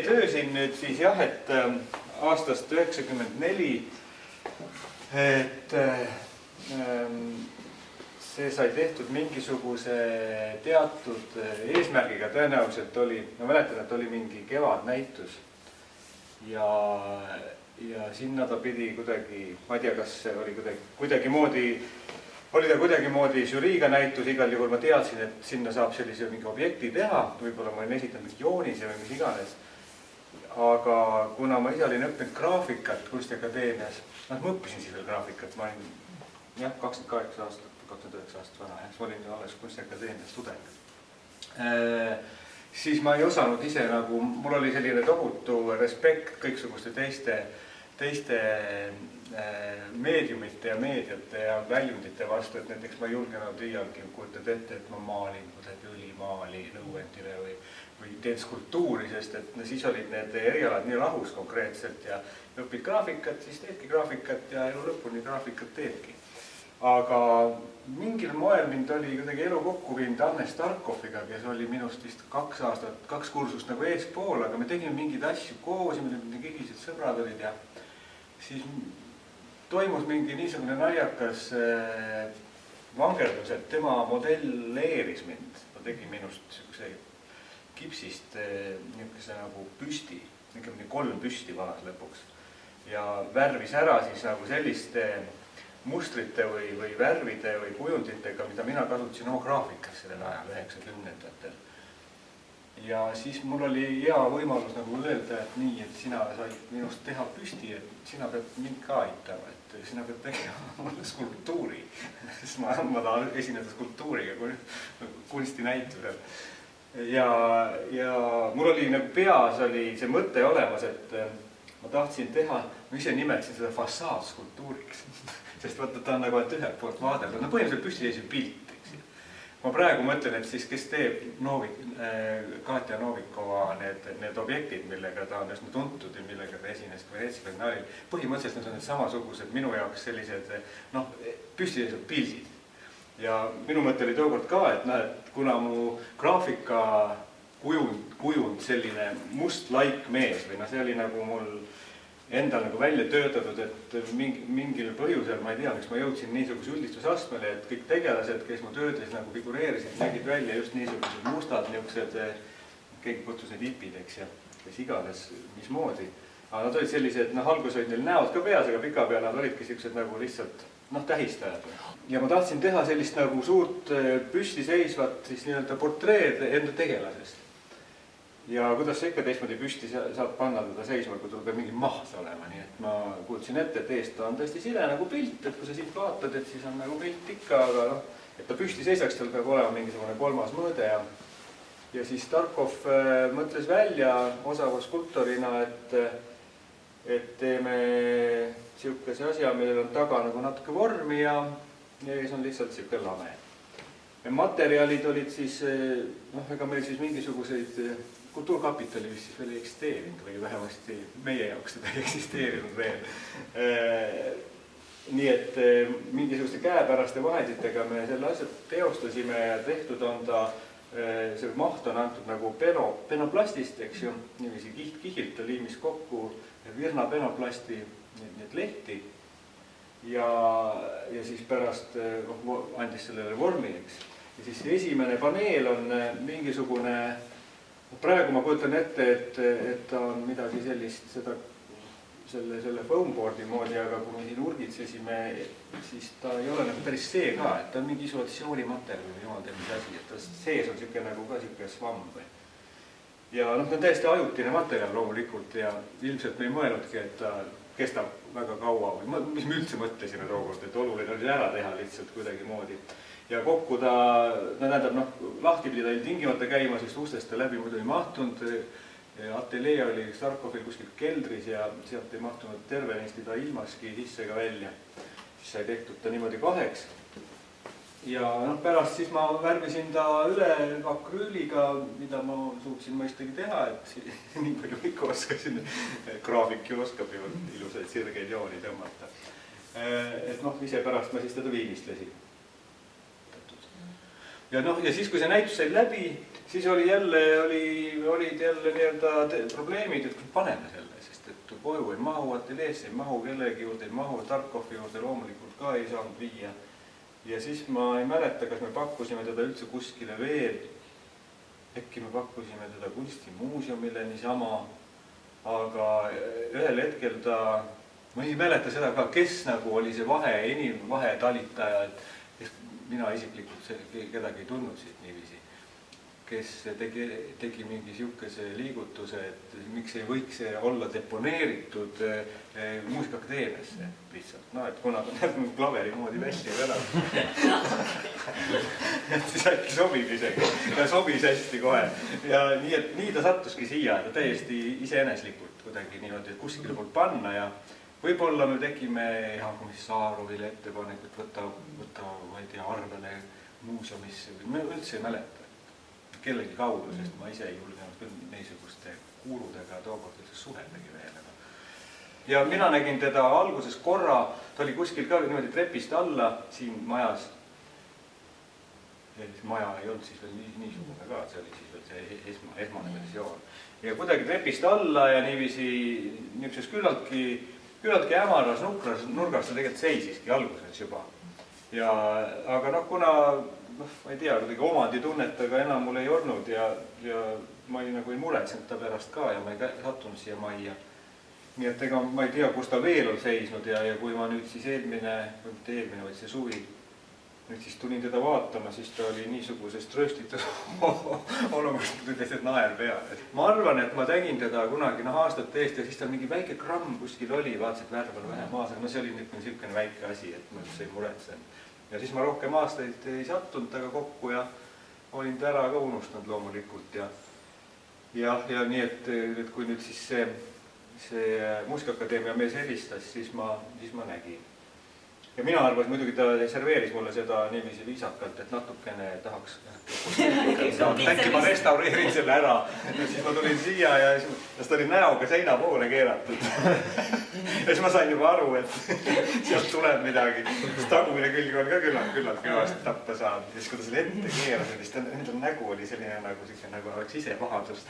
töö siin nüüd siis jah, et aastast 94, et see sai tehtud mingisuguse teatud eesmärgiga, tõenäoliselt oli, ma mäletan, et oli mingi kevadnäitus ja sinna ta pidi kuidagi, ma ei tea, kas see oli kuidagimoodi žüriiga näitus, igal juhul ma teadsin, et sinna saab sellise mingi objekti teha, võib-olla ma olin esitanud mingi joonise või mis iganes. Aga kuna ma ise olin õppinud graafikat Kunstiakadeemias, ma õppisin siis veel graafikat, ma olin jah, 28 aastat, 29 aastat vana, ma olin alles Kunstiakadeemias tudeng. Siis ma ei osanud ise nagu, mul oli selline tohutu respekt kõiksuguste teiste meediumite ja meediate ja väljundite vastu, et näiteks ma ei julgenud iialgi kujutad ette, et ma maalin kuidagi õlimaali lõuendile või teen skulptuuri, sest et siis olid need erialad nii lahus konkreetselt ja õpid graafikat, siis teedki graafikat ja elu lõpuni graafikat teedki. Aga mingil moel mind oli kuidagi elu kokku viinud Anne Starkoviga, kes oli minust vist 2 kursust nagu eespool, aga me tegime mingeid asju koos ja me kõigised sõbrad olid ja siis toimus mingi niisugune naljakas vangerdus, et tema modelleeris mind. Ta tegi minust niisuguse kipsist niisuguse nagu püsti, niisugune 3 püsti vanas lõpuks. Ja värvis ära siis nagu selliste mustrite või värvide või kujunditega, mida mina kasutasin oma graafikas sellel ajal 90-ndatel. Ja siis mul oli hea võimalus nagu öelda, et nii, et sina said minust teha püsti, et sina pead mind ka aitama, et sina pead tegema mulle skulptuuri. Sest ma tahan esineda skulptuuriga kunstinäitusel. Ja mul oli nagu peas oli see mõte olemas, et ma tahtsin teha, ma ise nimetasin seda fassaadskulptuuriks. Sest vaata, ta on nagu ainult ühelt poolt vaadelda. No põhimõtteliselt püstiseisev pilt, eks. Ma praegu mõtlen, et siis kes teeb Katja Novikova need objektid, millega ta on üsna tuntud ja millega ta esines Veneetsia biennaalil, põhimõtteliselt need on need samasugused minu jaoks sellised püstiseisvad pildid. Ja minu mõte oli tookord ka, et kuna mu graafika kujund selline must laik mees või see oli nagu mul endal nagu välja töötatud, et mingil põhjusel, ma ei tea, miks ma jõudsin niisuguse üldistusastmele, et kõik tegelased, kes mu töödes nagu figureerisid, nägid välja just niisugused mustad, niisugused, keegi kutsus need hipid, eks ja kes iganes, mismoodi. Aga nad olid sellised, alguses olid neil näod ka peas, aga pika peal nad olidki sellised nagu lihtsalt tähistajad. Ja ma tahtsin teha sellist nagu suurt püstiseisvat siis nii-öelda portreed enda tegelasest. Ja kuidas sa ikka teistmoodi püsti saad panna teda seisma, kui tuleb mingi maht olema, nii et ma kuulsin ette, et eest ta on tõesti sile nagu pilt, et kui sa siit vaatad, et siis on nagu pilt ikka, aga et ta püsti seisaks, tal peab olema mingisugune 3. mõõde ja siis Starkov mõtles välja osava skulptorina, et teeme siukese asja, millel on taga nagu natuke vormi ja ees on lihtsalt siuke lame. Materjalid olid siis, ega meil siis mingisuguseid Kultuurkapitali vist siis veel ei eksisteerinud või vähemasti meie jaoks seda ei eksisteerinud veel. Nii et mingisuguste käepäraste vahenditega me selle asjad teostasime ja tehtud on ta, see maht on antud nagu penoplastist, eks ju, niiviisi kihilt ta liimis kokku Virna penoplasti need lehti ja siis pärast andis sellele vormi, eks. Ja siis esimene paneel on mingisugune, praegu ma kujutan ette, et ta on midagi sellist, selle foamboardi moodi, aga kui me siin urgitsesime, siis ta ei ole nagu päris see ka, et ta on mingi isolatsioonimaterjal või jumal teab mis asi, et ta sees on siuke nagu ka siuke svamm või. Ja ta on täiesti ajutine materjal loomulikult ja ilmselt me ei mõelnudki, et ta kestab väga kaua või mis me üldse mõtlesime tookord, et oluline oli ära teha lihtsalt kuidagi moodi. Ja kokku ta tähendab, lahti pidi ta tingimata käima, sest ustest ta läbi muidu ei mahtunud. Ateljee oli Starkovil kuskil keldris ja sealt ei mahtunud tervenisti ta ilmaski sisse ka välja. Siis sai tehtud ta niimoodi 2. Ja pärast siis ma värvisin ta üle akrüüliga, mida ma suutsin mõistagi teha, et nii palju ikka oskasin. Graafik ju oskab ju ilusaid sirgeid jooni tõmmata. Et ise pärast ma siis teda viimistlesin. ja noh, ja siis, kui see näitus sai läbi, siis olid jälle nii-öelda probleemid, et paneme selle, sest et koju ei mahu, ateljeesse ei mahu, kellegi juurde ei mahu, Tarkovi juurde loomulikult ka ei saanud viia. Ja siis ma ei mäleta, kas me pakkusime teda üldse kuskile veel. Äkki me pakkusime teda kunstimuuseumile niisama, aga ühel hetkel ma ei mäleta seda ka, kes nagu oli see vahetalitaja, et mina isiklikult kedagi ei tundnud siit niiviisi, kes tegi mingi siukese liigutuse, et miks ei võiks see olla deponeeritud muusikaakadeemiasse lihtsalt. No, et kuna ta näeb klaveri moodi välja ka siis äkki sobib isegi. Ta sobis hästi kohe. Ja nii ta sattuski siia, ta täiesti iseeneslikult kuidagi niimoodi, et kuskile poolt panna ja võib-olla me tegime Komissaarovile ettepanekut võtta, ma ei tea, arvele muuseumisse, me üldse ei mäleta kellegi kaudu, sest ma ise ei julgenud küll neisuguste kuuludega tookord üldse suheldagi veel. Ja mina nägin teda alguses korra, ta oli kuskil ka niimoodi trepist alla siin majas. Maja ei olnud siis veel niisugune ka, see oli siis veel see esmane versioon. Ja kuidagi trepist alla ja niiviisi niisuguses küllaltki hämaras nurgas ta tegelikult seisiski alguses juba. Aga noh, kuna ma ei tea, omanditunnet aga enam mul ei olnud ja ma nagu ei muretsenud ta pärast ka ja ma ei sattunud siia majja. Nii et ega ma ei tea, kus ta veel on seisnud ja kui ma nüüd siis vaid see suvi, nüüd siis tulin teda vaatama, siis ta oli niisugusest rööstitud olukorrast, et naer peale. Ma arvan, et ma tegin teda kunagi aastate eest ja siis tal mingi väike gramm kuskil oli, vaatasid värv on vähe maas, aga see oli niisugune väike asi, et ma üldse ei muretsenud. Ja siis ma rohkem aastaid ei sattunud taga kokku ja olin ta ära ka unustanud loomulikult. Ja nii, et kui nüüd siis see Muusikaakadeemia mees helistas, siis ma nägin. Ja mina arvan, et muidugi ta serveeris mulle seda niiviisi viisakalt, et natukene tahaks. Äkki ma restaureerin selle ära. Siis ma tulin siia ja siis ta oli näoga seina poole keeratud. Ja siis ma sain juba aru, et sealt tuleb midagi. Tagumine külg on ka küllalt kõvasti tappa saanud. Ja siis kui ta selle ette keeras, siis ta nägu oli selline nagu oleks ise pahandust.